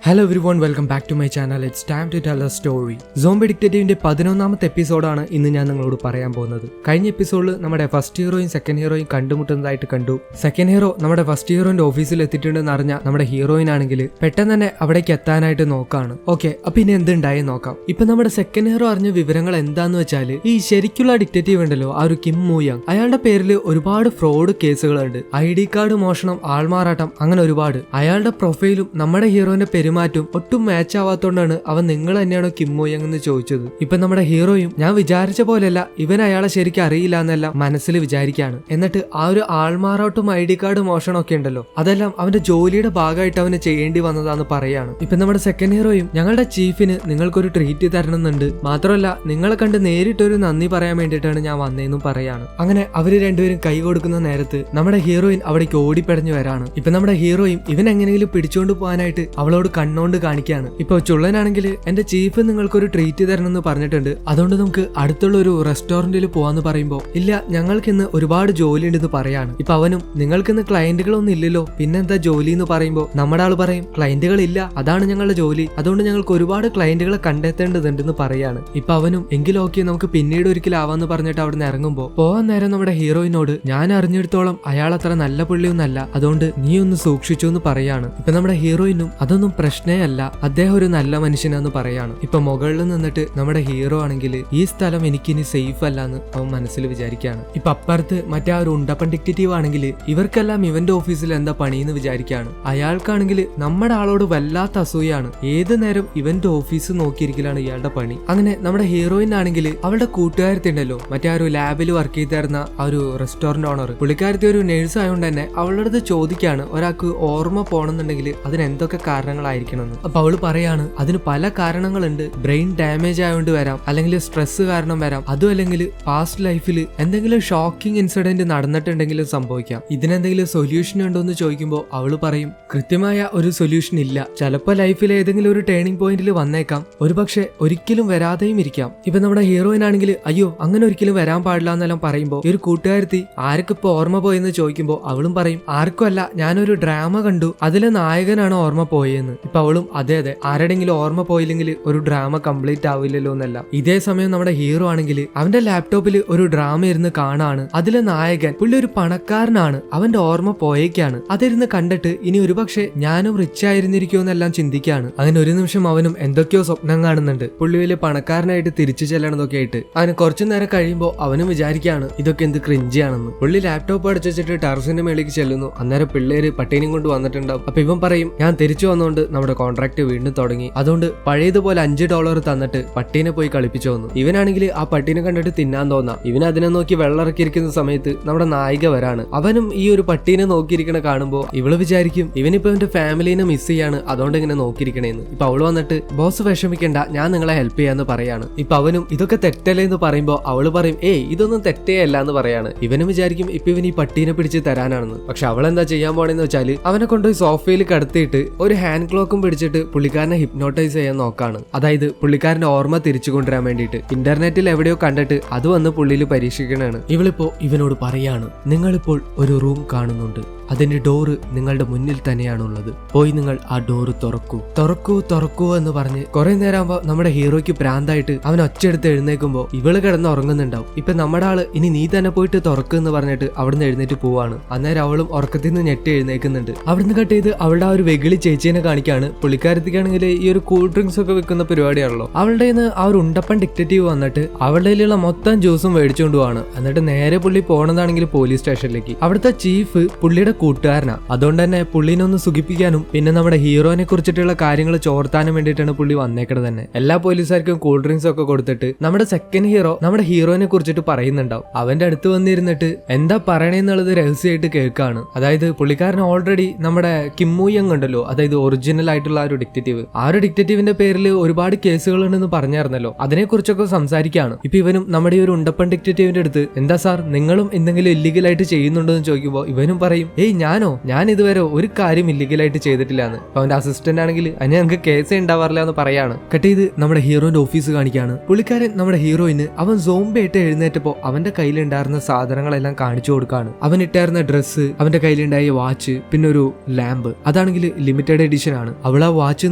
Hello everyone, welcome back to my channel. It's time to tell a story. Zombie ഡിറ്റക്റ്റീവിന്റെ 11ാമത്തെ എപ്പിസോഡാണ് ഇന്ന് ഞാൻ നിങ്ങളോട് പറയാൻ പോകുന്നത്. കഴിഞ്ഞ എപ്പിസോഡിൽ നമ്മുടെ ഫസ്റ്റ് ഹീറോയും സെക്കൻഡ് ഹീറോയും കണ്ടുമുട്ടുന്നതായിട്ട് കണ്ടു. സെക്കൻഡ് ഹീറോ നമ്മുടെ ഫസ്റ്റ് ഹീറോന്റെ ഓഫീസിൽ എത്തിയിട്ടുണ്ടെന്ന് അറിഞ്ഞ നമ്മുടെ ഹീറോയിൻ ആണെങ്കിൽ പെട്ടെന്ന് തന്നെ അവിടേക്ക് എത്താനായിട്ട് നോക്കാണ്. ഓക്കെ, അപ്പൊ ഇനി എന്തുണ്ടായി നോക്കാം. ഇപ്പൊ നമ്മുടെ സെക്കൻഡ് ഹീറോ അറിഞ്ഞ വിവരങ്ങൾ എന്താന്ന് വെച്ചാൽ, ഈ ശരിക്കുള്ള ഡിറ്റക്റ്റീവ് ഉണ്ടല്ലോ, ആ ഒരു കിം മൂയങ്, അയാളുടെ പേരിൽ ഒരുപാട് ഫ്രോഡ് കേസുകളുണ്ട്. ID കാർഡ് മോഷണം, ആൾമാറാട്ടം, അങ്ങനെ ഒരുപാട്. അയാളുടെ പ്രൊഫൈലും നമ്മുടെ ഹീറോന്റെ പെരുമാറ്റവും ഒട്ടും മാച്ച് ആവാത്തോണ്ടാണ് അവൻ നിങ്ങൾ തന്നെയാണോ കിം മൂയങ് എന്ന് ചോദിച്ചത്. ഇപ്പൊ നമ്മുടെ ഹീറോയും ഞാൻ വിചാരിച്ച പോലെയല്ല, ഇവൻ അയാളെ ശരിക്കും അറിയില്ല എന്നെല്ലാം മനസ്സിൽ വിചാരിക്കാണ്. എന്നിട്ട് ആ ഒരു ആൾമാറാട്ടും ID കാർഡ് മോഷണം ഒക്കെ ഉണ്ടല്ലോ, അതെല്ലാം അവന്റെ ജോലിയുടെ ഭാഗമായിട്ട് അവന് ചെയ്യേണ്ടി വന്നതാന്ന് പറയാണ്. ഇപ്പൊ നമ്മുടെ സെക്കൻഡ് ഹീറോയും ഞങ്ങളുടെ ചീഫിന് നിങ്ങൾക്കൊരു ട്രീറ്റ് തരണമെന്നുണ്ട്, മാത്രമല്ല നിങ്ങളെ കണ്ട് നേരിട്ടൊരു നന്ദി പറയാൻ വേണ്ടിയിട്ടാണ് ഞാൻ വന്നതെന്നും പറയാണ്. അങ്ങനെ അവര് രണ്ടുപേരും കൈ കൊടുക്കുന്ന നേരത്ത് നമ്മുടെ ഹീറോയിൻ അവിടേക്ക് ഓടിപ്പടഞ്ഞു വരാണ്. ഇപ്പൊ നമ്മുടെ ഹീറോയും ഇവൻ എങ്ങനെയെങ്കിലും പിടിച്ചോണ്ട് പോകാനായിട്ട് അവളോട് കണ്ണോണ്ട് കാണിക്കാണ്. ഇപ്പൊ ചുള്ളനാണെങ്കിൽ എന്റെ ചീഫ് നിങ്ങൾക്കൊരു ട്രീറ്റ് തരണമെന്ന് പറഞ്ഞിട്ടുണ്ട്, അതുകൊണ്ട് നമുക്ക് അടുത്തുള്ള ഒരു റെസ്റ്റോറന്റിൽ പോവാന്ന് പറയുമ്പോ, ഇല്ല ഞങ്ങൾക്ക് ഇന്ന് ഒരുപാട് ജോലി ഉണ്ടെന്ന് പറയാണ്. ഇപ്പൊ അവനും നിങ്ങൾക്കിന്ന് ക്ലയന്റുകളൊന്നും ഇല്ലല്ലോ, പിന്നെന്താ ജോലി എന്ന് പറയുമ്പോ നമ്മുടെ ആള് പറയും ക്ലയന്റുകൾ ഇല്ല, അതാണ് ഞങ്ങളുടെ ജോലി, അതുകൊണ്ട് ഞങ്ങൾക്ക് ഒരുപാട് ക്ലയന്റുകളെ കണ്ടെത്തേണ്ടതുണ്ടെന്ന് പറയാണ്. ഇപ്പൊ അവനും എങ്കിലും ഓക്കെ നമുക്ക് പിന്നീട് ഒരിക്കലാവാന്ന് പറഞ്ഞിട്ട് അവിടെ നിന്ന് ഇറങ്ങുമ്പോ പോവാൻ നേരം നമ്മുടെ ഹീറോയിനോട് ഞാൻ അറിഞ്ഞെടുത്തോളം അയാൾ അത്ര നല്ല പുള്ളിയൊന്നല്ല, അതുകൊണ്ട് നീ ഒന്ന് സൂക്ഷിച്ചു എന്ന് പറയാണ്. ഇപ്പൊ നമ്മുടെ ഹീറോയിനും അതൊന്നും പ്രശ്നേ അല്ല, അദ്ദേഹം ഒരു നല്ല മനുഷ്യനാന്ന് പറയാണ്. ഇപ്പൊ മുകളിൽ നിന്നിട്ട് നമ്മുടെ ഹീറോ ആണെങ്കിൽ ഈ സ്ഥലം എനിക്കിനി സേഫ് അല്ല എന്ന് അവൻ മനസ്സിൽ വിചാരിക്കുകയാണ്. ഇപ്പൊ അപ്പുറത്ത് മറ്റേ ആ ഒരു ഉണ്ടപ്പൻ ഡിറ്റക്റ്റീവ് ആണെങ്കിൽ ഇവർക്കെല്ലാം ഇവന്റെ ഓഫീസിൽ എന്താ പണിയെന്ന് വിചാരിക്കുകയാണ്. അയാൾക്കാണെങ്കിൽ നമ്മുടെ ആളോട് വല്ലാത്ത അസൂയാണ്, ഏത് നേരം ഇവന്റെ ഓഫീസ് നോക്കിയിരിക്കലാണ് ഇയാളുടെ പണി. അങ്ങനെ നമ്മുടെ ഹീറോയിൻ ആണെങ്കിൽ അവളുടെ കൂട്ടുകാരത്തി ഉണ്ടല്ലോ, മറ്റേ ആ ഒരു ലാബിൽ വർക്ക് ചെയ്തിരുന്ന ആ ഒരു റെസ്റ്റോറന്റ് ഓണർ, പുള്ളിക്കാരത്തി ഒരു നേഴ്സ് ആയതുകൊണ്ട് തന്നെ അവളുടെ അടുത്ത് ചോദിക്കാണ് ഒരാൾക്ക് ഓർമ്മ പോകണമെന്നുണ്ടെങ്കിൽ അതിന് എന്തൊക്കെ കാരണങ്ങളായിരിക്കണം. അപ്പൊ അവള് പറയാണ് അതിന് പല കാരണങ്ങളുണ്ട്, ബ്രെയിൻ ഡാമേജ് ആയതുകൊണ്ട് വരാം, അല്ലെങ്കിൽ സ്ട്രെസ് കാരണം വരാം, അതും അല്ലെങ്കിൽ പാസ്റ്റ് ലൈഫിൽ എന്തെങ്കിലും ഷോക്കിംഗ് ഇൻസിഡന്റ് നടന്നിട്ടുണ്ടെങ്കിലും സംഭവിക്കാം. ഇതിനെന്തെങ്കിലും സൊല്യൂഷൻ ഉണ്ടോ എന്ന് ചോദിക്കുമ്പോൾ അവള് പറയും കൃത്യമായ ഒരു സൊല്യൂഷൻ ഇല്ല, ചിലപ്പോൾ ലൈഫിൽ ഏതെങ്കിലും ഒരു ടേണിംഗ് പോയിന്റിൽ വന്നേക്കാം, ഒരുപക്ഷെ ഒരിക്കലും വരാതെയും ഇരിക്കാം. ഇപ്പൊ നമ്മുടെ ഹീറോയിൻ ആണെങ്കിൽ അയ്യോ അങ്ങനെ ഒരിക്കലും വരാൻ പാടില്ല എന്നെല്ലാം പറയുമ്പോൾ ഈ ഒരു കൂട്ടുകാരത്തി ആർക്കും ഇപ്പൊ ഓർമ്മ പോയെന്ന് ചോദിക്കുമ്പോൾ അവളും പറയും ആർക്കും അല്ല, ഞാനൊരു ഡ്രാമ കണ്ടു, അതിലെ നായകനാണ് ഓർമ്മ പോയെന്ന്. ഇപ്പൊ അവളും അതെ അതെ, ആരുടെങ്കിലും ഓർമ്മ പോയില്ലെങ്കിൽ ഒരു ഡ്രാമ കംപ്ലീറ്റ് ആവില്ലല്ലോ എന്നല്ല. ഇതേ സമയം നമ്മുടെ ഹീറോ ആണെങ്കിൽ അവന്റെ ലാപ്ടോപ്പിൽ ഒരു ഡ്രാമ ഇരുന്ന് കാണാണ്, അതിലെ നായകൻ പുള്ളി ഒരു പണക്കാരനാണ്, അവന്റെ ഓർമ്മ പോയേക്കാണ്, അതിരുന്ന് കണ്ടിട്ട് ഇനി ഒരുപക്ഷെ ഞാനും റിച്ച് ആയിരുന്നിരിക്കുമെന്നെല്ലാം ചിന്തിക്കാണ്. അങ്ങനെ ഒരു നിമിഷം അവനും എന്തൊക്കെയോ സ്വപ്നം കാണുന്നുണ്ട്, പുള്ളി വലിയ പണക്കാരനായിട്ട് തിരിച്ചു ചെല്ലണതൊക്കെ ആയിട്ട്. അവന് കുറച്ചു നേരം കഴിയുമ്പോൾ അവനും വിചാരിക്കുകയാണ് ഇതൊക്കെ എന്ത് ക്രിഞ്ചിയാണെന്ന്. പുള്ളി ലാപ്ടോപ്പ് അടിച്ചു വെച്ചിട്ട് ടെറസിന്റെ മേലേക്ക് ചെല്ലുന്നു. അന്നേരം പിള്ളേര് പട്ടീനെയും കൊണ്ട് വന്നിട്ടുണ്ടാവും. അപ്പൊ ഇവൻ പറയും ഞാൻ തിരിച്ചു വന്നുകൊണ്ട് നമ്മുടെ കോൺട്രാക്ട് വീണ്ടും തുടങ്ങി, അതുകൊണ്ട് പഴയതുപോലെ $5 തന്നിട്ട് പട്ടീനെ പോയി കളിപ്പിച്ചു വന്നു. ഇവനാണെങ്കിൽ ആ പട്ടീനെ കണ്ടിട്ട് തിന്നാൻ തോന്നാം. ഇവൻ അതിനെ നോക്കി വെള്ളമിറക്കിയിരിക്കുന്ന സമയത്ത് നമ്മുടെ നായിക വരാണ്. അവനും ഈ ഒരു പട്ടീനെ നോക്കിയിരിക്കണ കാണുമ്പോൾ ഇവള് വിചാരിക്കും ഇവനിപ്പോ എന്റെ ഫാമിലിനെ മിസ് ചെയ്യാണ്, അതുകൊണ്ട് ഇങ്ങനെ നോക്കിയിരിക്കണേന്ന്. ഇപ്പൊ അവള് വന്നിട്ട് ബോസ് വിഷമിക്കണ്ട, ഞാൻ നിങ്ങളെ ഹെൽപ്പ് ചെയ്യാന്ന് പറയാണ്. ഇപ്പൊ അവനും ഇതൊക്കെ തെറ്റല്ലേ എന്ന് പറയുമ്പോ അവള് പറയും ഏയ് ഇതൊന്നും തെറ്റേ അല്ല എന്ന് പറയാണ്. ഇവനും വിചാരിക്കും ഇപ്പൊ ഇവൻ ഈ പട്ടീനെ പിടിച്ച് തരാനാണെന്ന്. പക്ഷെ അവളെന്താ ചെയ്യാൻ പോണെന്ന് വെച്ചാല് അവനെ കൊണ്ടുപോയി സോഫയിൽ കടത്തിയിട്ട് ഒരു ഹാൻഡ് ക്ലോക്കും പിടിച്ചിട്ട് പുള്ളിക്കാരനെ ഹിപ്നോട്ടൈസ് ചെയ്യാൻ നോക്കാണ്. അതായത് പുള്ളിക്കാരന്റെ ഓർമ്മ തിരിച്ചു കൊണ്ടുവരാൻ വേണ്ടിയിട്ട് ഇന്റർനെറ്റിൽ എവിടെയോ കണ്ടിട്ട് അത് വന്ന് പുള്ളിയിൽ പരീക്ഷിക്കണാണ്. ഇവളിപ്പോ ഇവനോട് പറയാണ് നിങ്ങളിപ്പോൾ ഒരു റൂം കാണുന്നുണ്ട്, അതിന്റെ ഡോറ് നിങ്ങളുടെ മുന്നിൽ തന്നെയാണുള്ളത്, പോയി നിങ്ങൾ ആ ഡോറ് തുറക്കൂ എന്ന് പറഞ്ഞ് കുറെ നേരം ആകുമ്പോ നമ്മുടെ ഹീറോയ്ക്ക് പ്രാന്തായിട്ട് അവൻ ഒച്ചെടുത്ത് എഴുന്നേക്കുമ്പോ ഇവള് കിടന്ന് ഉറങ്ങുന്നുണ്ടാവും. ഇപ്പൊ നമ്മുടെ ആള് ഇനി നീ തന്നെ പോയിട്ട് തുറക്കുന്ന് പറഞ്ഞിട്ട് അവിടുന്ന് എഴുന്നേറ്റ് പോവാണ്. അന്നേരം അവളും ഉറക്കത്തിൽ നിന്ന് ഞെട്ടി എഴുന്നേക്കുന്നുണ്ട്. അവിടുന്ന് കട്ട് ചെയ്ത് അവളുടെ ആ ഒരു വെകിളി ചേച്ചീനെ കാണിക്കാണ്. പുള്ളിക്കാരത്തിക്കാണെങ്കിൽ ഈ ഒരു കൂൾ ഡ്രിങ്ക്സ് ഒക്കെ വെക്കുന്ന പരിപാടിയാണല്ലോ. അവളുടെ ആ ഒരു ഉണ്ടപ്പൻ ഡിറ്റക്റ്റീവ് വന്നിട്ട് അവളുടെ മൊത്തം ജ്യൂസും മേടിച്ചുകൊണ്ട് പോവാണ്. എന്നിട്ട് നേരെ പുള്ളി പോണതാണെങ്കിൽ പോലീസ് സ്റ്റേഷനിലേക്ക്. അവിടുത്തെ ചീഫ് പുള്ളിയുടെ കൂട്ടുകാരനാ, അതുകൊണ്ട് തന്നെ പുള്ളിനെ ഒന്ന് സുഖിപ്പിക്കാനും പിന്നെ നമ്മുടെ ഹീറോനെ കുറിച്ചിട്ടുള്ള കാര്യങ്ങൾ ചോർത്താനും വേണ്ടിയിട്ടാണ് പുള്ളി വന്നേക്കണത് തന്നെ. എല്ലാ പോലീസുകാർക്കും കൂൾ ഡ്രിങ്ക്സ് ഒക്കെ കൊടുത്തിട്ട് നമ്മുടെ സെക്കൻഡ് ഹീറോ നമ്മുടെ ഹീറോനെ കുറിച്ചിട്ട് പറയുന്നുണ്ടാവും. അവന്റെ അടുത്ത് വന്നിരുന്നിട്ട് എന്താ പറയണേന്നുള്ളത് രഹസ്യമായിട്ട് കേൾക്കാണ്. അതായത് പുള്ളിക്കാരൻ ഓൾറെഡി നമ്മുടെ കിം മൂയങ് ഉണ്ടല്ലോ, അതായത് ഒറിജിനൽ ആയിട്ടുള്ള ആ ഒരു ഡിറ്റക്റ്റീവ്, ആ ഒരു ഡിറ്റക്റ്റീവിന്റെ പേരിൽ ഒരുപാട് കേസുകളുണ്ടെന്ന് പറഞ്ഞായിരുന്നല്ലോ, അതിനെ കുറിച്ചൊക്കെ സംസാരിക്കുകയാണ്. ഇപ്പൊ ഇവനും നമ്മുടെ ഈ ഒരു ഉണ്ടപ്പൻ ഡിറ്റക്റ്റീവിന്റെ അടുത്ത് എന്താ സാർ നിങ്ങളും എന്തെങ്കിലും ഇല്ലീഗൽ ആയിട്ട് ചെയ്യുന്നുണ്ടോ എന്ന് ചോദിക്കുമ്പോൾ ഇവനും പറയും ഞാൻ ഇതുവരെ ഒരു കാര്യം ഇല്ലീഗലായിട്ട് ചെയ്തിട്ടില്ലാന്ന്. അപ്പൊ അവന്റെ അസിസ്റ്റന്റ് ആണെങ്കിൽ അതിന് ഞങ്ങൾക്ക് കേസേ ഉണ്ടാവാറില്ല എന്ന് പറയാണ്. കട്ട് ചെയ്ത് നമ്മുടെ ഹീറോന്റെ ഓഫീസ് കാണിക്കാണ്. പുള്ളിക്കാരൻ നമ്മുടെ ഹീറോയിന് അവൻ സോംബി ആയിട്ട് എഴുന്നേറ്റപ്പോ അവന്റെ കയ്യിലുണ്ടായിരുന്ന സാധനങ്ങളെല്ലാം കാണിച്ചു കൊടുക്കാണ്. അവൻ ഇട്ടായിരുന്ന ഡ്രസ്സ്, അവന്റെ കയ്യിലുണ്ടായ വാച്ച്, പിന്നെ ഒരു ലാമ്പ്, അതാണെങ്കിൽ ലിമിറ്റഡ് എഡിഷൻ ആണ്. അവൾ ആ വാച്ച്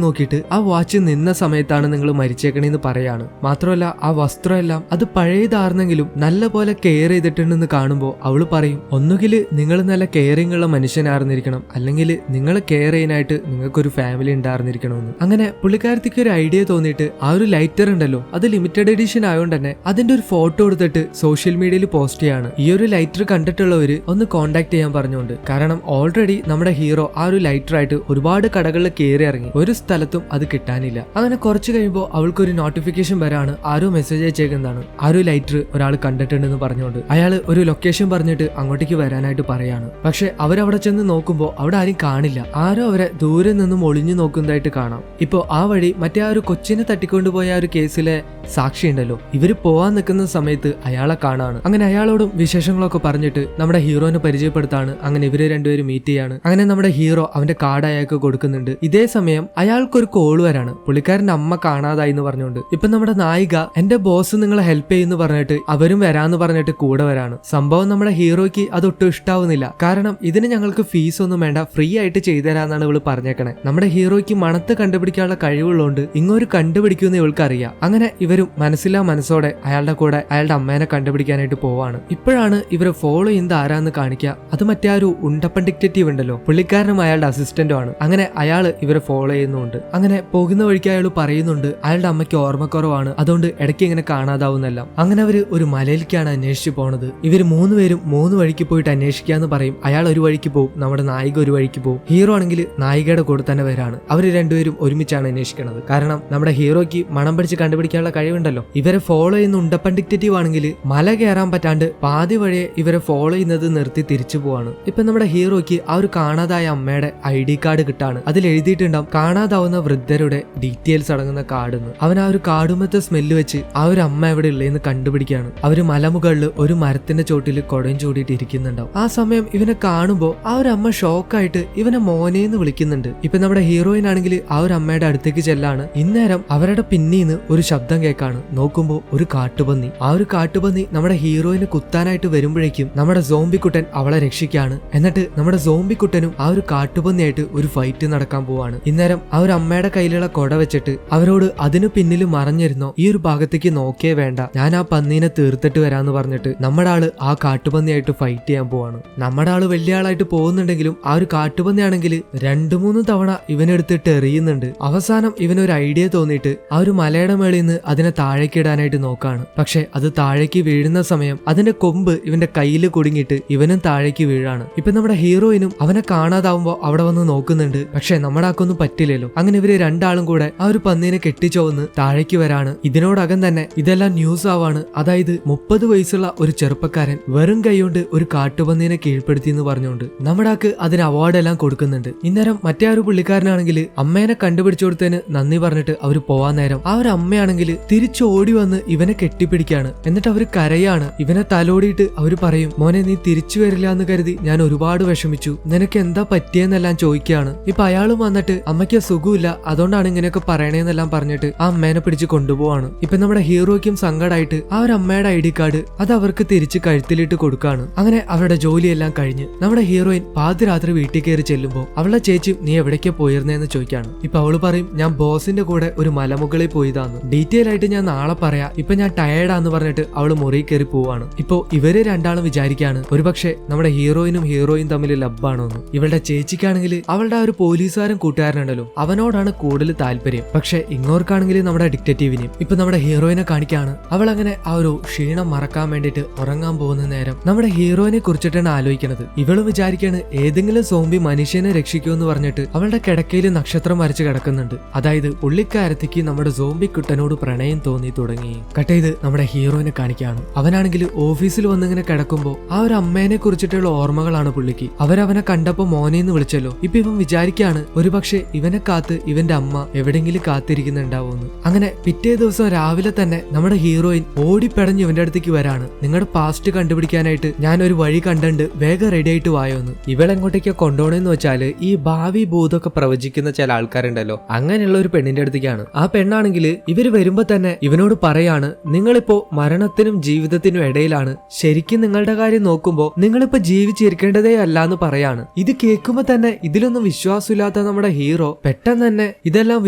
നോക്കിയിട്ട് ആ വാച്ച് നിന്ന സമയത്താണ് നിങ്ങൾ മരിച്ചേക്കണേന്ന് പറയാണ്. മാത്രമല്ല ആ വസ്ത്രമെല്ലാം അത് പഴയതാർന്നെങ്കിലും നല്ല പോലെ കെയർ ചെയ്തിട്ടുണ്ടെന്ന് കാണുമ്പോൾ അവള് പറയും, ഒന്നുകിൽ നിങ്ങൾ നല്ല കെയറിംഗ് ഉള്ള മനുഷ്യനായിരുന്നിരിക്കണം, അല്ലെങ്കിൽ നിങ്ങളെ കെയർ ചെയ്യാനായിട്ട് നിങ്ങൾക്കൊരു ഫാമിലി ഉണ്ടായിരുന്നിരിക്കണമെന്ന്. അങ്ങനെ പുള്ളിക്കാരത്തിക്ക് ഒരു ഐഡിയ തോന്നിയിട്ട് ആ ഒരു ലൈറ്റർ ഉണ്ടല്ലോ, അത് ലിമിറ്റഡ് എഡിഷൻ ആയതുകൊണ്ട് തന്നെ അതിന്റെ ഒരു ഫോട്ടോ എടുത്തിട്ട് സോഷ്യൽ മീഡിയയിൽ പോസ്റ്റ് ചെയ്യാണ്. ഈ ഒരു ലൈറ്റർ കണ്ടിട്ടുള്ളവര് ഒന്ന് കോണ്ടാക്ട് ചെയ്യാൻ പറഞ്ഞുകൊണ്ട്. കാരണം ഓൾറെഡി നമ്മുടെ ഹീറോ ആ ഒരു ലൈറ്റർ ആയിട്ട് ഒരുപാട് കടകളിൽ കയറി ഇറങ്ങി, ഒരു സ്ഥലത്തും അത് കിട്ടാനില്ല. അങ്ങനെ കുറച്ച് കഴിയുമ്പോൾ അവൾക്കൊരു നോട്ടിഫിക്കേഷൻ വരാണ്, ആരോ മെസ്സേജ് അയച്ചേക്കുന്നതാണ്, ആ ഒരു ലൈറ്റർ ഒരാൾ കണ്ടിട്ടുണ്ടെന്ന് പറഞ്ഞുകൊണ്ട്. അയാൾ ഒരു ലൊക്കേഷൻ പറഞ്ഞിട്ട് അങ്ങോട്ടേക്ക് വരാനായിട്ട് പറയാണ്. പക്ഷെ അവരവിടെ ചെന്ന് നോക്കുമ്പോൾ അവിടെ ആരും കാണില്ല, ആരോ അവരെ ദൂരെ നിന്നും ഒളിഞ്ഞു നോക്കുന്നതായിട്ട് കാണാം. ഇപ്പോ ആ വഴി മറ്റേ ആ ഒരു കൊച്ചിനെ തട്ടിക്കൊണ്ടുപോയ ആ ഒരു കേസിലെ സാക്ഷി ഉണ്ടല്ലോ, ഇവര് പോവാൻ നിൽക്കുന്ന സമയത്ത് അയാളെ കാണാണ്. അങ്ങനെ അയാളോടും വിശേഷങ്ങളൊക്കെ പറഞ്ഞിട്ട് നമ്മുടെ ഹീറോനെ പരിചയപ്പെടുത്താണ്. അങ്ങനെ ഇവര് രണ്ടുപേരും മീറ്റ് ചെയ്യാണ്. അങ്ങനെ നമ്മുടെ ഹീറോ അവന്റെ കാർഡ് അയാൾക്ക് കൊടുക്കുന്നുണ്ട്. ഇതേ സമയം അയാൾക്കൊരു കോൾ വരാണ്, പുള്ളിക്കാരന്റെ അമ്മ കാണാതായി എന്ന് പറഞ്ഞുകൊണ്ട്. ഇപ്പൊ നമ്മുടെ നായിക എന്റെ ബോസ് നിങ്ങളെ ഹെൽപ്പ് ചെയ്യുന്നു പറഞ്ഞിട്ട് അവരും വരാന്ന് പറഞ്ഞിട്ട് കൂടെ വരാണ്. സംഭവം നമ്മുടെ ഹീറോയ്ക്ക് അതൊട്ടും ഇഷ്ടാവുന്നില്ല. കാരണം ഇതിന് ഞങ്ങൾക്ക് ഫീസ് ഒന്നും വേണ്ട, ഫ്രീ ആയിട്ട് ചെയ്തുതരാന്നാണ് ഇവള് പറഞ്ഞേക്കണേ. നമ്മുടെ ഹീറോയ്ക്ക് മണത്ത് കണ്ടുപിടിക്കാനുള്ള കഴിവുള്ളതുകൊണ്ട് ഇങ്ങോട്ട് കണ്ടുപിടിക്കുമെന്ന് ഇവൾക്ക് അറിയാം. അങ്ങനെ ഇവരും മനസ്സില്ലാ മനസ്സോടെ അയാളുടെ കൂടെ അയാളുടെ അമ്മേനെ കണ്ടുപിടിക്കാനായിട്ട് പോവാണ്. ഇപ്പോഴാണ് ഇവരെ ഫോളോ ചെയ്യുന്നത് ആരാന്ന് കാണിക്കുക. അത് മറ്റേ ആ ഒരു ഉണ്ടപ്പൻ ഡിറ്റക്റ്റീവ് ഉണ്ടല്ലോ, പുള്ളിക്കാരനും അയാളുടെ അസിസ്റ്റന്റും ആണ്. അങ്ങനെ അയാള് ഇവരെ ഫോളോ ചെയ്യുന്നുണ്ട്. അങ്ങനെ പോകുന്ന വഴിക്ക് അയാൾ പറയുന്നുണ്ട് അയാളുടെ അമ്മയ്ക്ക് ഓർമ്മക്കുറവാണ്, അതുകൊണ്ട് ഇടയ്ക്ക് ഇങ്ങനെ കാണാതാവുന്നെല്ലാം. അങ്ങനെ അവര് ഒരു മലയിലേക്കാണ് അന്വേഷിച്ചു പോണത്. ഇവര് മൂന്നുപേരും മൂന്ന് വഴിക്ക് പോയിട്ട് അന്വേഷിക്കാന്ന് പറയും. അയാൾ ഒരു വഴിക്ക് പോകും, നമ്മുടെ നായിക ഒരു വഴിക്ക് പോകും. ഹീറോ ആണെങ്കിൽ നായികയുടെ കൂടെ തന്നെ വരാണ്. അവര് രണ്ടുപേരും ഒരുമിച്ചാണ് അന്വേഷിക്കുന്നത്. കാരണം നമ്മുടെ ഹീറോയ്ക്ക് മണം പിടിച്ച് കണ്ടുപിടിക്കാനുള്ള കഴിവുണ്ടല്ലോ. ഇവരെ ഫോളോ ചെയ്യുന്ന ഉണ്ടപ്പൻ ഡിറ്റക്റ്റീവ് ആണെങ്കിൽ മല കയറാൻ പറ്റാണ്ട് പാതി വഴിയെ ഇവരെ ഫോളോ ചെയ്യുന്നത് നിർത്തി തിരിച്ചു പോവാണ്. ഇപ്പൊ നമ്മുടെ ഹീറോയ്ക്ക് ആ ഒരു കാണാതായ അമ്മയുടെ ID കാർഡ് കിട്ടാണ്. അതിൽ എഴുതിയിട്ടുണ്ടാവും കാണാതാവുന്ന വൃദ്ധരുടെ ഡീറ്റെയിൽസ് അടങ്ങുന്ന കാർഡെന്ന്. അവൻ ആ ഒരു കാർഡുമത്തെ സ്മെല്ല് വെച്ച് ആ ഒരു അമ്മ എവിടെ ഉള്ളതെന്ന് കണ്ടുപിടിക്കുകയാണ്. അവര് മലമുകളിൽ ഒരു മരത്തിന്റെ ചോട്ടിൽ കൊടയും ചൂടിയിട്ട് ഇരിക്കുന്നുണ്ടാവും. ആ സമയം ഇവനെ കാണുമ്പോൾ ആ ഒരു അമ്മ ഷോക്കായിട്ട് ഇവനെ മോനേന്ന് വിളിക്കുന്നുണ്ട്. ഇപ്പൊ നമ്മുടെ ഹീറോയിൻ ആണെങ്കിൽ ആ ഒരു അമ്മയുടെ അടുത്തേക്ക് ചെല്ലാണ്. ഇന്നേരം അവരുടെ പിന്നീന്ന് ഒരു ശബ്ദം കേൾക്കാണ്. നോക്കുമ്പോൾ ഒരു കാട്ടുപന്നി. ആ ഒരു കാട്ടുപന്നി നമ്മുടെ ഹീറോയിനെ കുത്താനായിട്ട് വരുമ്പോഴേക്കും നമ്മുടെ സോംബിക്കുട്ടൻ അവളെ രക്ഷിക്കാണ്. എന്നിട്ട് നമ്മുടെ സോംബിക്കുട്ടനും ആ ഒരു കാട്ടുപന്നിയായിട്ട് ഒരു ഫൈറ്റ് നടക്കാൻ പോവാണ്. ഇന്നേരം ആ ഒരു അമ്മയുടെ കയ്യിലുള്ള കൊട വെച്ചിട്ട് അവരോട് അതിനു പിന്നിൽ മറഞ്ഞിരുന്നോ, ഈ ഒരു ഭാഗത്തേക്ക് നോക്കിയേ വേണ്ട, ഞാൻ ആ പന്നീനെ തീർത്തിട്ട് വരാന്ന് പറഞ്ഞിട്ട് നമ്മുടെ ആള് ആ കാട്ടുപന്നിയായിട്ട് ഫൈറ്റ് ചെയ്യാൻ പോവാണ്. നമ്മുടെ ആള് വലിയ ആളായിട്ട് പോകുന്നുണ്ടെങ്കിലും ആ ഒരു കാട്ടുപന്നിയാണെങ്കിൽ 2-3 തവണ ഇവനെടുത്തിട്ട് എറിയുന്നുണ്ട്. അവസാനം ഇവനൊരു ഐഡിയ തോന്നിയിട്ട് ആ ഒരു മലയുടെ മേളിൽ നിന്ന് അതിനെ താഴേക്ക് ഇടാനായിട്ട് നോക്കാണ്. പക്ഷെ അത് താഴേക്ക് വീഴുന്ന സമയം അതിന്റെ കൊമ്പ് ഇവന്റെ കയ്യിൽ കുടുങ്ങിയിട്ട് ഇവനും താഴേക്ക് വീഴാണ്. ഇപ്പൊ നമ്മുടെ ഹീറോയിനും അവനെ കാണാതാവുമ്പോ അവിടെ വന്ന് നോക്കുന്നുണ്ട്. പക്ഷെ നമ്മുടെ ആക്കൊന്നും പറ്റില്ലല്ലോ. അങ്ങനെ ഇവര് രണ്ടാളും കൂടെ ആ ഒരു പന്നീനെ കെട്ടിച്ചോന്ന് താഴേക്ക് വരാണ്. ഇതിനോടകം തന്നെ ഇതെല്ലാം ന്യൂസ് ആവാണ്. അതായത് 30 വയസ്സുള്ള ഒരു ചെറുപ്പക്കാരൻ വെറും കൈകൊണ്ട് ഒരു കാട്ടുപന്നീനെ കീഴ്പ്പെടുത്തി എന്ന് പറഞ്ഞുകൊണ്ട് നമ്മുടെ ആക്ക് അതിന് അവാർഡെല്ലാം കൊടുക്കുന്നുണ്ട്. ഇന്നേരം മറ്റേ ഒരു പുള്ളിക്കാരനാണെങ്കിൽ അമ്മേനെ കണ്ടുപിടിച്ചു കൊടുത്തതിന് നന്ദി പറഞ്ഞിട്ട് അവര് പോവാൻ നേരം ആ ഒരു അമ്മയാണെങ്കിൽ തിരിച്ചു ഓടി വന്ന് ഇവനെ കെട്ടിപ്പിടിക്കാണ്. എന്നിട്ട് അവര് കരയാണ്. ഇവനെ തലോടിയിട്ട് അവര് പറയും, മോനെ നീ തിരിച്ചു വരില്ല എന്ന് കരുതി ഞാൻ ഒരുപാട് വിഷമിച്ചു, നിനക്ക് എന്താ പറ്റിയെന്നെല്ലാം ചോദിക്കുകയാണ്. ഇപ്പൊ അയാളും വന്നിട്ട് അമ്മയ്ക്ക് സുഖമില്ല, അതുകൊണ്ടാണ് ഇങ്ങനെയൊക്കെ പറയണേന്നെല്ലാം പറഞ്ഞിട്ട് ആ അമ്മേനെ പിടിച്ച് കൊണ്ടുപോവാണ്. ഇപ്പൊ നമ്മുടെ ഹീറോയ്ക്കും സങ്കടമായിട്ട് ആ ഒരു അമ്മയുടെ ID കാർഡ് അത് അവർക്ക് തിരിച്ച് കഴുത്തിലിട്ട് കൊടുക്കാണ്. അങ്ങനെ അവരുടെ ജോലിയെല്ലാം കഴിഞ്ഞ് നമ്മുടെ ഹീറോയിൻ പാതിരാത്രി വീട്ടിൽ കയറി ചെല്ലുമ്പോൾ അവളുടെ ചേച്ചി നീ എവിടേക്കാ പോയിരുന്നേന്ന് ചോദിക്കാണ്. ഇപ്പൊ അവള് പറയും ഞാൻ ബോസിന്റെ കൂടെ ഒരു മലമുകളിൽ പോയതാന്ന്, ഡീറ്റെയിൽ ആയിട്ട് ഞാൻ നാളെ പറയാം, ഇപ്പൊ ഞാൻ ടയേർഡാന്ന് പറഞ്ഞിട്ട് അവള് മുറി കയറി പോവാണ്. ഇപ്പൊ ഇവര് രണ്ടാളും വിചാരിക്കാണ് ഒരുപക്ഷെ നമ്മുടെ ഹീറോയിനും തമ്മിൽ ലബ്ബാണോന്ന്. ഇവളുടെ ചേച്ചിക്കാണെങ്കിൽ അവളുടെ ആ ഒരു പോലീസുകാരൻ കൂട്ടുകാരനുണ്ടല്ലോ അവനോടാണ് കൂടുതൽ താല്പര്യം. പക്ഷെ ഇങ്ങോർക്കാണെങ്കിൽ നമ്മുടെ ഡിറ്റക്റ്റീവിനെയും. ഇപ്പൊ നമ്മുടെ ഹീറോയിനെ കാണിക്കാണ്. അവൾ അങ്ങനെ ആ ഒരു ക്ഷീണം മറക്കാൻ വേണ്ടിട്ട് ഉറങ്ങാൻ പോകുന്ന നേരം നമ്മുടെ ഹീറോയിനെ കുറിച്ചിട്ടാണ് ആലോചിക്കുന്നത്. ഇവളും വിചാരിക്കാണ് ഏതെങ്കിലും സോംബി മനുഷ്യനെ രക്ഷിക്കുമെന്ന് പറഞ്ഞിട്ട് അവളുടെ കിടക്കയിൽ നക്ഷത്രം വരച്ച് കിടക്കുന്നുണ്ട്. അതായത് പുള്ളിക്കാരത്തേക്ക് നമ്മുടെ സോംബി കുട്ടനോട് പ്രണയം തോന്നി തുടങ്ങി. കട്ട് ചെയ്ത് നമ്മുടെ ഹീറോയിനെ കാണിക്കാണ്. അവനാണെങ്കിൽ ഓഫീസിൽ വന്നിങ്ങനെ കിടക്കുമ്പോൾ ആ ഒരു അമ്മേനെ കുറിച്ചിട്ടുള്ള ഓർമ്മകളാണ് പുള്ളിക്ക്. അവരവനെ കണ്ടപ്പോ മോനെന്ന് വിളിച്ചല്ലോ. ഇപ്പൊ ഇവൻ വിചാരിക്കാണ് ഒരുപക്ഷെ ഇവനെ കാത്ത് ഇവന്റെ അമ്മ എവിടെങ്കിലും കാത്തിരിക്കുന്നുണ്ടാവുമെന്ന്. അങ്ങനെ പിറ്റേ ദിവസം രാവിലെ തന്നെ നമ്മുടെ ഹീറോയിൻ ഓടിപ്പടഞ്ഞ് ഇവന്റെ അടുത്തേക്ക് വരാണ്. നിങ്ങളുടെ പാസ്റ്റ് കണ്ടുപിടിക്കാനായിട്ട് ഞാൻ ഒരു വഴി കണ്ടുണ്ട്, വേഗം റെഡി ആയിട്ട് വായോന്ന്. ഇവളെങ്ങോട്ടേക്ക് കൊണ്ടുപോകണെന്ന് വെച്ചാല് ഈ ഭാവി ഭൂതമൊക്കെ പ്രവചിക്കുന്ന ചില ആൾക്കാരുണ്ടല്ലോ, അങ്ങനെയുള്ള ഒരു പെണ്ണിന്റെ അടുത്തേക്കാണ്. ആ പെണ്ണാണെങ്കിൽ ഇവര് വരുമ്പോ തന്നെ ഇവനോട് പറയാണ് നിങ്ങളിപ്പോ മരണത്തിനും ജീവിതത്തിനും ഇടയിലാണ്, ശരിക്കും നിങ്ങളുടെ കാര്യം നോക്കുമ്പോ നിങ്ങളിപ്പോ ജീവിച്ചിരിക്കേണ്ടതേ അല്ല എന്ന് പറയാണ്. ഇത് കേൾക്കുമ്പോ തന്നെ ഇതിലൊന്നും വിശ്വാസമില്ലാത്ത നമ്മുടെ ഹീറോ പെട്ടെന്ന് തന്നെ ഇതെല്ലാം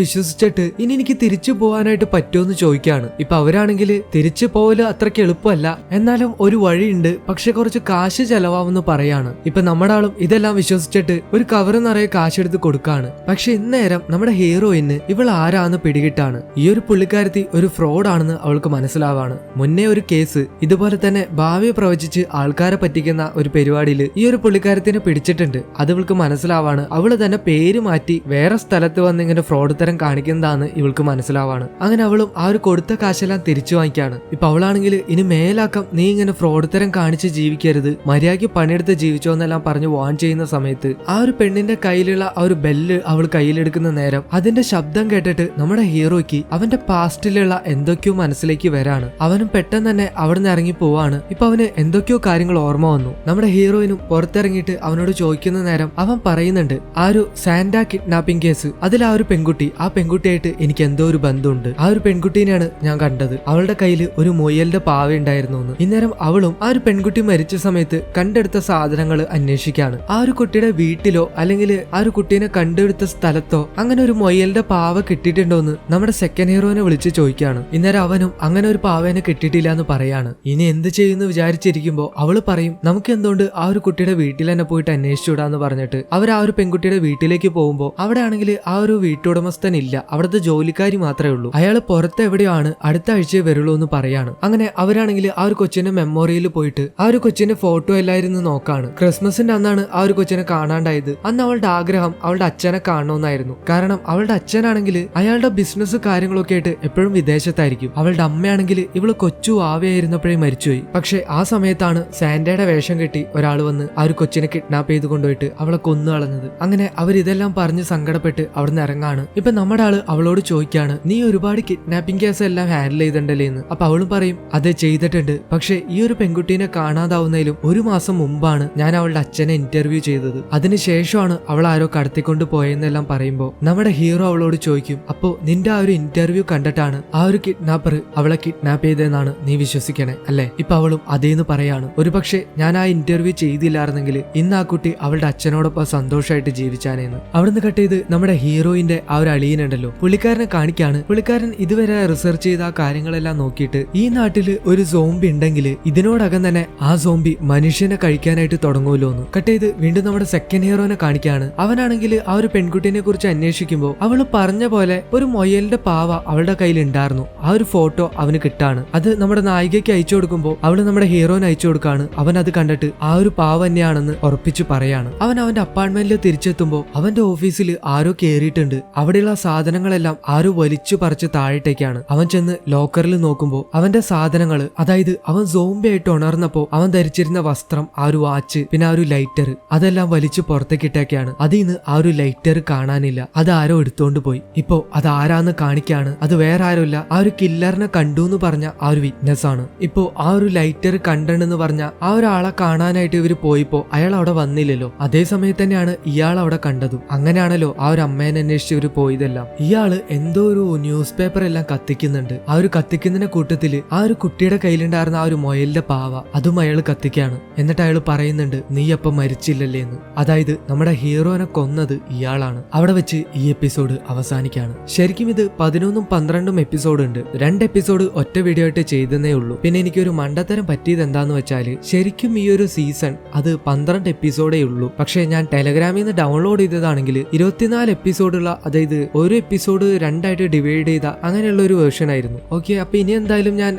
വിശ്വസിച്ചിട്ട് ഇനി എനിക്ക് തിരിച്ചു പോകാനായിട്ട് പറ്റുമെന്ന് ചോദിക്കാണ്. ഇപ്പൊ അവരാണെങ്കിൽ തിരിച്ചു പോകല് അത്രയ്ക്ക് എളുപ്പമല്ല, എന്നാലും ഒരു വഴിയുണ്ട്, പക്ഷെ കുറച്ച് കാശ് ചെലവാമെന്ന് പറയാണ്. ഇപ്പൊ നമ്മുടെ ആളും ഇതെല്ലാം വിശ്വസിച്ചിട്ട് ഒരു കവർ നിറയെ കാശെടുത്ത് കൊടുക്കാണ്. പക്ഷെ ഇന്നേരം നമ്മുടെ ഹീറോയിന് ഇവൾ ആരാന്ന് പിടികിട്ടാണ്. ഈ ഒരു പുള്ളിക്കാരത്തി ഒരു ഫ്രോഡ് ആണെന്ന് അവൾക്ക് മനസ്സിലാവാണ്. മുന്നേ ഒരു കേസ് ഇതുപോലെ തന്നെ ഭാവിയെ പ്രവചിച്ച് ആൾക്കാരെ പറ്റിക്കുന്ന ഒരു പരിപാടിയിൽ ഈ ഒരു പുള്ളിക്കാരത്തിനെ പിടിച്ചിട്ടുണ്ട്. അത് ഇവൾക്ക് മനസ്സിലാവാണ്. അവള് തന്നെ പേര് മാറ്റി വേറെ സ്ഥലത്ത് വന്ന് ഇങ്ങനെ ഫ്രോഡ് തരം കാണിക്കുന്നതാണ് ഇവൾക്ക് മനസ്സിലാവാണ്. അങ്ങനെ അവളും ആ ഒരു കൊടുത്ത കാശെല്ലാം തിരിച്ചു വാങ്ങിക്കാണ്. ഇപ്പൊ അവളാണെങ്കിൽ ഇനി മേലാക്കം നീ ഇങ്ങനെ ഫ്രോഡ് തരം കാണിച്ച് ജീവിക്കരുത്, മര്യാദയ്ക്ക് പണിയെടുത്ത് ജീവിച്ചോന്നെല്ലാം പറഞ്ഞ് വാൺ ചെയ്യുന്ന സമയത്ത് ആ ഒരു പെണ്ണിന്റെ കയ്യിലുള്ള ആ ഒരു ബെല്ല് അവൾ കയ്യിലെടുക്കുന്ന നേരം അതിന്റെ ശബ്ദം കേട്ടിട്ട് നമ്മുടെ ഹീറോയ്ക്ക് അവന്റെ പാസ്റ്റിലുള്ള എന്തൊക്കെയോ മനസ്സിലേക്ക് വരാണ്. അവനും പെട്ടെന്ന് തന്നെ അവിടെ നിന്ന് ഇറങ്ങി പോവാണ്. ഇപ്പൊ അവന് എന്തൊക്കെയോ കാര്യങ്ങൾ ഓർമ്മ വന്നു. നമ്മുടെ ഹീറോയിനും പുറത്തിറങ്ങിയിട്ട് അവനോട് ചോദിക്കുന്ന നേരം അവൻ പറയുന്നുണ്ട് ആ ഒരു സാന്റ കിഡ്നാപ്പിംഗ് കേസ്, അതിൽ ആ ഒരു പെൺകുട്ടി, ആ പെൺകുട്ടിയായിട്ട് എനിക്ക് എന്തോ ഒരു ബന്ധമുണ്ട്. ആ ഒരു പെൺകുട്ടീനെയാണ് ഞാൻ കണ്ടത്, അവളുടെ കയ്യിൽ ഒരു മുയലിന്റെ പാവ ഉണ്ടായിരുന്നു എന്ന്. ഇന്നേരം അവളും ആ ഒരു പെൺകുട്ടി മരിച്ച സമയത്ത് കണ്ടെടുത്ത സാധനങ്ങൾ അന്വേഷിക്കാണ്. ആ ഒരു കുട്ടിയുടെ വീട്ടിലോ അല്ലെങ്കിൽ ആ ഒരു കുട്ടീനെ കണ്ടെടുത്ത സ്ഥലത്തോ അങ്ങനെ ഒരു മുയലിന്റെ പാവ കിട്ടിയിട്ടുണ്ടോ എന്ന് നമ്മുടെ സെക്കൻഡ് ഹീറോനെ വിളിച്ച് ചോദിക്കാണ്. ഇന്നേരം അവനും അങ്ങനെ ഒരു പാവേനെ കിട്ടിയിട്ടില്ല എന്ന് പറയാണ്. ഇനി എന്ത് ചെയ്യുന്നു വിചാരിച്ചിരിക്കുമ്പോ അവള് പറയും നമുക്ക് എന്തുകൊണ്ട് ആ ഒരു കുട്ടിയുടെ വീട്ടിൽ തന്നെ പോയിട്ട് അന്വേഷിച്ചുവിടാന്ന് പറഞ്ഞിട്ട് അവർ ആ ഒരു പെൺകുട്ടിയുടെ വീട്ടിലേക്ക് പോകുമ്പോൾ അവിടെ ആണെങ്കിൽ ആ ഒരു വീട്ടുടമസ്ഥൻ ഇല്ല, അവിടുത്തെ ജോലിക്കാരി മാത്രമേ ഉള്ളൂ. അയാൾ പുറത്ത് എവിടെയാണ് അടുത്ത ആഴ്ചയെ വരുള്ളൂ എന്ന് പറയാണ്. അങ്ങനെ അവരാണെങ്കിൽ ആ ഒരു കൊച്ചിന്റെ മെമ്മോറിയൽ പോയിട്ട് ആ ഒരു കൊച്ചിന്റെ ഫോട്ടോ എല്ലായിരുന്നു നോക്കാണ്. ക്രിസ്മസിന്റെ അന്നാണ് ആ ഒരു കൊച്ചിനെ കാണാണ്ടായത്. അന്ന് അവളുടെ ആഗ്രഹം അവളുടെ അച്ഛനെ കാണണമെന്നായിരുന്നു. കാരണം അവളുടെ അച്ഛനാണെങ്കിൽ അയാളുടെ ബിസിനസ് കാര്യങ്ങളൊക്കെ ആയിട്ട് എപ്പോഴും വിദേശത്തായിരിക്കും. അവളുടെ അമ്മയാണെങ്കിൽ ഇവള് കൊച്ചു ആവയായിരുന്നപ്പോഴേ മരിച്ചുപോയി. പക്ഷെ ആ സമയത്താണ് സാന്റയുടെ വേഷം കെട്ടി ഒരാൾ വന്ന് ആ ഒരു കൊച്ചിനെ കിഡ്നാപ്പ് ചെയ്ത് കൊണ്ടുപോയിട്ട് അവളെ കൊന്നു കളഞ്ഞത്. അങ്ങനെ അവരിതെല്ലാം പറഞ്ഞ് സങ്കടപ്പെട്ട് അവിടുന്ന് ഇറങ്ങാണ്. ഇപ്പൊ നമ്മുടെ ആള് അവളോട് ചോദിക്കാണ് നീ ഒരുപാട് കിഡ്നാപ്പിംഗ് കേസ് എല്ലാം ഹാൻഡിൽ ചെയ്തിട്ടുണ്ടല്ലേ എന്ന്. അപ്പൊ അവളും പറയും അത് ചെയ്തിട്ടുണ്ട്, പക്ഷെ ഈ ഒരു പെൺകുട്ടീനെ കാണാതാവുന്നതിലും ഒരു മാസം മുമ്പാണ് ഞാൻ അവളുടെ അച്ഛനെ ഇന്റർവ്യൂ ചെയ്തത്, അതിനുശേഷമാണ് അവൾ ആരോ കടത്തിക്കൊണ്ട് പോയെന്നെല്ലാം പറയുമ്പോ നമ്മുടെ ഹീറോ അവളോട് ചോദിക്കും അപ്പോ നിന്റെ ആ ഒരു ഇന്റർവ്യൂ കണ്ടിട്ടാണ് ആ ഒരു കിഡ്നാപ്പർ അവളെ കിഡ്നാപ്പ് ചെയ്തതെന്നാണ് നീ വിശ്വസിക്കണേ അല്ലെ? ഇപ്പൊ അവളും അതേന്ന് പറയാണ്. ഒരുപക്ഷെ ഞാൻ ആ ഇന്റർവ്യൂ ചെയ്തില്ലായിരുന്നെങ്കിൽ ഇന്ന് ആ കുട്ടി അവളുടെ അച്ഛനോടൊപ്പം സന്തോഷമായിട്ട് ജീവിച്ചാനേന്ന്. അവിടുന്ന് കട്ട് ചെയ്ത് നമ്മുടെ ഹീറോയിന്റെ ആ ഒരു അളിയനുണ്ടല്ലോ, പുള്ളിക്കാരനെ കാണിക്കാണ്. പുള്ളിക്കാരൻ ഇതുവരെ റിസർച്ച് ചെയ്ത ആ കാര്യങ്ങളെല്ലാം നോക്കിയിട്ട് ഈ നാട്ടില് ഒരു സോംബി ഉണ്ടെങ്കിൽ ഇതിനോടകം തന്നെ ആ സോംബി മനുഷ്യനെ കഴിക്കാനായിട്ട് തുടങ്ങുമല്ലോ എന്ന്. കട്ട് ചെയ്ത് വീണ്ടും നമ്മുടെ സെക്കൻഡ് ഹീറോനെ കാണിക്കാണ്. അവനാണെങ്കിൽ ആ ഒരു പെൺകുട്ടിനെ കുറിച്ച് അന്വേഷിക്കുമ്പോൾ അവള് പറഞ്ഞ പോലെ ഒരു മൊയലിന്റെ പാവ അവളുടെ കയ്യിൽ ഉണ്ടായിരുന്നു. ആ ഒരു ഫോട്ടോ അവന് കിട്ടാണ്. അത് നമ്മുടെ നായികയ്ക്ക് അയച്ചു കൊടുക്കുമ്പോൾ അവള് നമ്മുടെ ഹീറോന് അയച്ചു കൊടുക്കാണ്. അവൻ അത് കണ്ടിട്ട് ആ ഒരു പാവ തന്നെയാണെന്ന് ഉറപ്പിച്ചു പറയാണ്. അവൻ അവന്റെ അപ്പാർട്ട്മെന്റിൽ തിരിച്ചെത്തുമ്പോൾ അവന്റെ ഓഫീസിൽ ആരോ കേറിയിട്ടുണ്ട്. അവിടെയുള്ള സാധനങ്ങളെല്ലാം ആരോ വലിച്ചു പറിച്ച് താഴേട്ടേക്കാണ്. അവൻ ചെന്ന് ലോക്കറിൽ നോക്കുമ്പോൾ അവന്റെ സാധനങ്ങൾ, അതായത് അവൻ സോംബി ആയിട്ട് ഉണർന്നപ്പോ അവൻ ധരിച്ചിരുന്ന വസ്ത്രം, ആ ഒരു വാച്ച്, പിന്നെ ആ ഒരു ലൈറ്റർ, അതെല്ലാം വലിച്ചു പുറത്തേക്കിട്ടേക്കാണ്. അതിന്ന് ആ ഒരു ലൈറ്റർ കാണാനില്ല, അത് ആരോ എടുത്തോണ്ട് പോയി. ഇപ്പോ അത് ആരാന്ന് കാണിക്കാണ്. അത് വേറെ ആരുമില്ല, ആ ഒരു കില്ലറിനെ കണ്ടു എന്ന് പറഞ്ഞ ആ ഒരു വിറ്റ്നസ് ആണ്. ഇപ്പോ ആ ഒരു ലൈറ്റർ കണ്ടെന്ന് പറഞ്ഞ ആ ഒരാളെ കാണാനായിട്ട് ഇവര് പോയിപ്പോ അയാൾ അവിടെ വന്നില്ലല്ലോ. അതേ സമയത്ത് തന്നെയാണ് ഇയാൾ അവിടെ കണ്ടതും. അങ്ങനെയാണല്ലോ ആ ഒരു അമ്മേനെ അന്വേഷിച്ച് ഇവര് പോയതെല്ലാം. ഇയാള് എന്തോ ഒരു ന്യൂസ് പേപ്പർ എല്ലാം കത്തിക്കുന്നുണ്ട്. ആ ഒരു കത്തിക്കുന്നതിന്റെ കൂട്ടത്തില് ആ ഒരു കുട്ടിയുടെ കയ്യിലുണ്ടായിരുന്ന ആ ഒരു മൊയലിന്റെ പാവ അതും അയാൾ കത്തിക്കാണ്. എന്നിട്ട് അയാൾ പറയുന്നുണ്ട് നീ അപ്പം മരിച്ചില്ലല്ലേ എന്ന്. അതായത് നമ്മുടെ ഹീറോനെ കൊന്നത് ഇയാളാണ്. അവിടെ വെച്ച് ഈ എപ്പിസോഡ് അവസാനിക്കാണ്. ശരിക്കും ഇത് 11ഉം 12ഉം എപ്പിസോഡ് ഉണ്ട്. 2 എപ്പിസോഡ് ഒറ്റ വീഡിയോ ആയിട്ട് ചെയ്തേ ഉള്ളൂ. പിന്നെ എനിക്കൊരു മണ്ടത്തരം പറ്റിയത് എന്താന്ന് വെച്ചാല് ശരിക്കും ഈ ഒരു സീസൺ അത് 12 എപ്പിസോഡേ ഉള്ളൂ. പക്ഷെ ഞാൻ ടെലഗ്രാമിൽ നിന്ന് ഡൗൺലോഡ് ചെയ്തതാണെങ്കിൽ 24 എപ്പിസോഡുള്ള, അതായത് ഒരു എപ്പിസോഡ് 2 ആയിട്ട് ഡിവൈഡ് ചെയ്ത അങ്ങനെയുള്ള ഒരു വേർഷൻ ആയിരുന്നു. ഓക്കെ, അപ്പൊ ഇനി എന്തായാലും ഞാൻ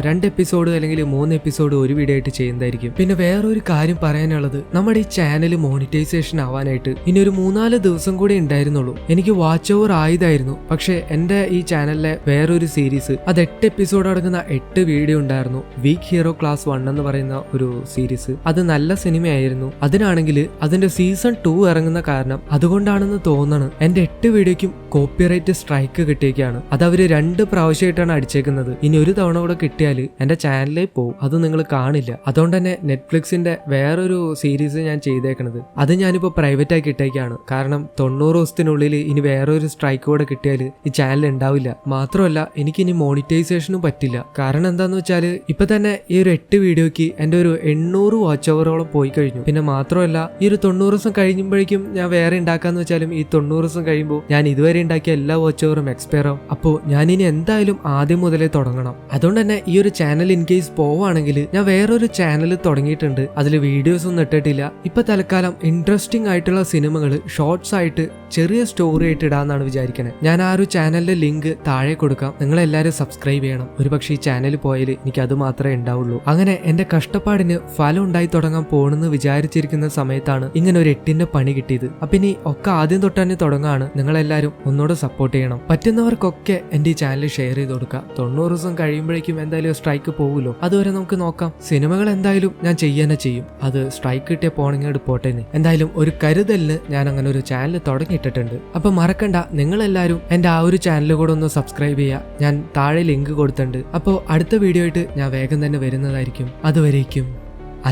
2 എപ്പിസോഡ് അല്ലെങ്കിൽ 3 എപ്പിസോഡ് ഒരു വീഡിയോ ആയിട്ട് ചെയ്യുന്നതായിരിക്കും. പിന്നെ വേറൊരു കാര്യം പറയാനുള്ളത്, നമ്മുടെ ഈ ചാനൽ മോണിറ്റൈസേഷൻ ആവാനായിട്ട് ഇനി ഒരു 3-4 ദിവസം കൂടി ഉണ്ടായിരുന്നുള്ളൂ. എനിക്ക് വാച്ച് ഓവർ ആയതായിരുന്നു. പക്ഷെ എന്റെ ഈ ചാനലിലെ വേറൊരു സീരീസ്, അത് 8 എപ്പിസോഡ് അടങ്ങുന്ന 8 വീഡിയോ ഉണ്ടായിരുന്നു. വീക്ക് ഹീറോ ക്ലാസ് 1 എന്ന് പറയുന്ന ഒരു സീരീസ്. അത് നല്ല സിനിമയായിരുന്നു. അതിനാണെങ്കിൽ അതിന്റെ സീസൺ 2 ഇറങ്ങുന്ന കാരണം അതുകൊണ്ടാണെന്ന് തോന്നണം എന്റെ 8 വീഡിയോയ്ക്കും കോപ്പിറൈറ്റ് സ്ട്രൈക്ക് കിട്ടിയേക്കാണ്. അത് അവര് 2 പ്രാവശ്യമായിട്ടാണ് അടിച്ചേക്കുന്നത്. ഇനി ഒരു തവണ കൂടെ കിട്ടിയാൽ എന്റെ ചാനലിൽ പോകും, അത് നിങ്ങൾ കാണില്ല. അതുകൊണ്ട് തന്നെ നെറ്റ്ഫ്ലിക്സിന്റെ വേറൊരു സീരീസ് ഞാൻ ചെയ്തേക്കണത് അത് ഞാനിപ്പോ പ്രൈവറ്റ് ആക്കി ഇട്ടേക്കാണ്. കാരണം 90 ദിവസത്തിനുള്ളിൽ ഇനി വേറൊരു സ്ട്രൈക്ക് കൂടെ കിട്ടിയാൽ ഈ ചാനൽ ഉണ്ടാവില്ല. മാത്രമല്ല എനിക്കിനി മോണിറ്റൈസേഷനും പറ്റില്ല. കാരണം എന്താന്ന് വെച്ചാൽ ഇപ്പൊ തന്നെ ഈ ഒരു 8 വീഡിയോക്ക് എന്റെ ഒരു 800 വാച്ച് ഓവറോളം പോയി കഴിഞ്ഞു. പിന്നെ മാത്രമല്ല ഈ ഒരു 90 ദിവസം കഴിയുമ്പോഴേക്കും ഞാൻ വേറെ ഉണ്ടാക്കാന്ന് വെച്ചാലും ഈ 90 ദിവസം കഴിയുമ്പോൾ ഞാൻ ഇതുവരെ ഉണ്ടാക്കിയ എല്ലാ വാച്ച് ഓവറും എക്സ്പയർ ആവും. അപ്പോൾ ഞാനിനി എന്തായാലും ആദ്യം മുതലേ തുടങ്ങണം. അതുകൊണ്ട് തന്നെ ഈ ഒരു ചാനൽ ഇൻ കേസ് പോവാണെങ്കിൽ ഞാൻ വേറൊരു ചാനൽ തുടങ്ങിയിട്ടുണ്ട്. അതിൽ വീഡിയോസ് ഒന്നും ഇട്ടിട്ടില്ല. ഇപ്പൊ തൽക്കാലം ഇൻട്രസ്റ്റിംഗ് ആയിട്ടുള്ള സിനിമകൾ ഷോർട്സ് ആയിട്ട് ചെറിയ സ്റ്റോറി ആയിട്ട് ഇടാന്നാണ് വിചാരിക്കുന്നത്. ഞാൻ ആ ഒരു ചാനലിന്റെ ലിങ്ക് താഴെ കൊടുക്കാം. നിങ്ങളെല്ലാവരും സബ്സ്ക്രൈബ് ചെയ്യണം. ഒരുപക്ഷെ ഈ ചാനൽ പോയാൽ എനിക്ക് അത് മാത്രമേ ഉണ്ടാവുള്ളൂ. അങ്ങനെ എന്റെ കഷ്ടപ്പാടിന് ഫലം ഉണ്ടായി തുടങ്ങാൻ പോണെന്ന് വിചാരിച്ചിരിക്കുന്ന സമയത്താണ് ഇങ്ങനെ ഒരു 8ന്റെ പണി കിട്ടിയത്. അപ്പൊ ഇനി ഒക്കെ ആദ്യം തൊട്ടാണ് തുടങ്ങാണ്. നിങ്ങളെല്ലാവരും ഒന്നുകൂടെ സപ്പോർട്ട് ചെയ്യണം. പറ്റുന്നവർക്കൊക്കെ എന്റെ ഈ ചാനൽ ഷെയർ ചെയ്ത് കൊടുക്കുക. 90 ദിവസം കഴിയുമ്പോഴേക്കും എന്തായാലും സ്ട്രൈക്ക് പോകുമല്ലോ. അതുവരെ നമുക്ക് നോക്കാം. സിനിമകൾ എന്തായാലും ഞാൻ ചെയ്യാനേ ചെയ്യും. അത് സ്ട്രൈക്ക് കിട്ടിയ പോണെങ്കിൽ പോട്ടേന്ന്. എന്തായാലും ഒരു കരുതലിന് ഞാൻ അങ്ങനെ ഒരു ചാനൽ തുടങ്ങിയിട്ടിട്ടുണ്ട്. അപ്പൊ മറക്കണ്ട, നിങ്ങളെല്ലാവരും എന്റെ ആ ഒരു ചാനൽ കൂടെ ഒന്ന് സബ്സ്ക്രൈബ് ചെയ്യുക. ഞാൻ താഴെ ലിങ്ക് കൊടുത്തിട്ടുണ്ട്. അപ്പോൾ അടുത്ത വീഡിയോ ആയിട്ട് ഞാൻ വേഗം തന്നെ വരുന്നതായിരിക്കും. അതുവരേക്കും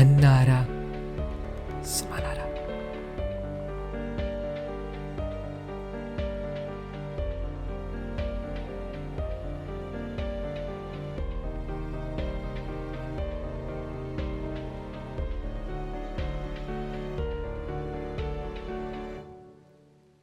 അന്നാര.